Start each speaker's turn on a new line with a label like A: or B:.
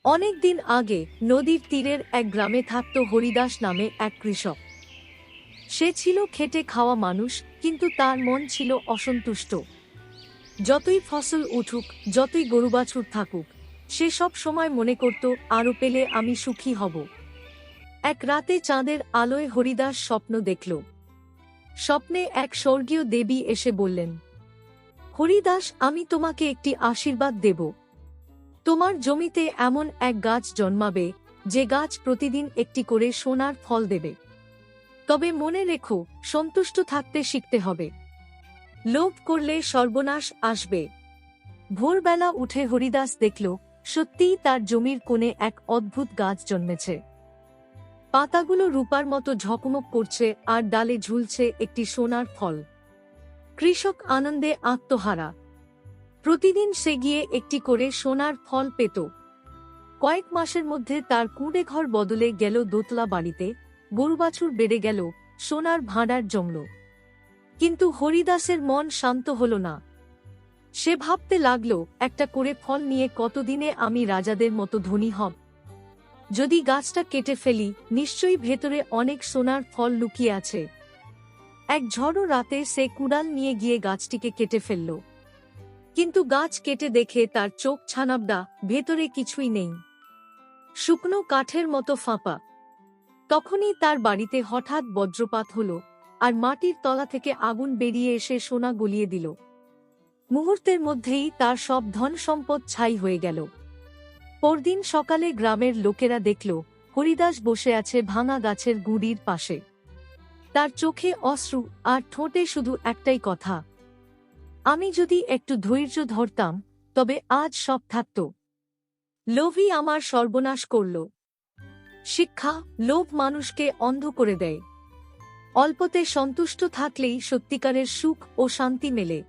A: অনেক দিন আগে নদীর তীরের এক গ্রামে থাকত হরিদাস নামে এক কৃষক। সে ছিল খেটে খাওয়া মানুষ, কিন্তু তার মন ছিল অসন্তুষ্ট। যতই ফসল উঠুক, যতই গরুবাছুর থাকুক, সে সব সময় মনে করত আরও পেলে আমি সুখী হব। এক রাতে চাঁদের আলোয় হরিদাস স্বপ্ন দেখল। স্বপ্নে এক স্বর্গীয় দেবী এসে বললেন, হরিদাস, আমি তোমাকে একটি আশীর্বাদ দেব। তোমার জমিতে এমন এক গাছ জন্মাবে, যে গাছ প্রতিদিন একটি করে সোনার ফল দেবে। তবে মনে রেখো, সন্তুষ্ট থাকতে শিখতে হবে। লোভ করলে সর্বনাশ আসবে। ভোরবেলা উঠে হরিদাস দেখল, সত্যিই তার জমির কোণে এক অদ্ভুত গাছ জন্মেছে। পাতাগুলো রূপার মতো ঝকমক করছে, আর ডালে ঝুলছে একটি সোনার ফল। কৃষক আনন্দে আত্মহারা। প্রতিদিন সে গিয়ে একটি করে সোনার ফল পেত। কয়েক মাসের মধ্যে তার কুঁড়ে ঘর বদলে গেল দোতলা বাড়িতে, গরুবাছুর বেড়ে গেল, সোনার ভাঁড়ার জমল। কিন্তু হরিদাসের মন শান্ত হল না। সে ভাবতে লাগল, একটা করে ফল নিয়ে কতদিনে আমি রাজাদের মতো ধনী হব। যদি গাছটা কেটে ফেলি, নিশ্চয়ই ভেতরে অনেক সোনার ফল লুকিয়ে আছে। এক ঝড়ো রাতে সে কুড়াল নিয়ে গিয়ে গাছটিকে কেটে ফেলল। কিন্তু গাছ কেটে দেখে তার চোখ ছানাবড়া, ভেতরে কিছুই নেই, শুকনো কাঠের মতো ফাঁপা। তখনই তার বাড়িতে হঠাৎ বজ্রপাত হল, আর মাটির তলা থেকে আগুন বেরিয়ে এসে সোনা গলিয়ে দিল। মুহূর্তের মধ্যেই তার সব ধন সম্পদ ছাই হয়ে গেল। পরদিন সকালে গ্রামের লোকেরা দেখল, হরিদাস বসে আছে ভাঙা গাছের গুঁড়ির পাশে। তার চোখে অশ্রু, আর ঠোঁটে শুধু একটাই কথা, আমি যদি একটু ধৈর্য ধরতাম, তবে আজ সব থাকত। লোভই আমার সর্বনাশ করল। শিক্ষা: লোভ মানুষকে অন্ধ করে দেয়। অল্পতে সন্তুষ্ট থাকলেই সত্যিকারের সুখ ও শান্তি মেলে।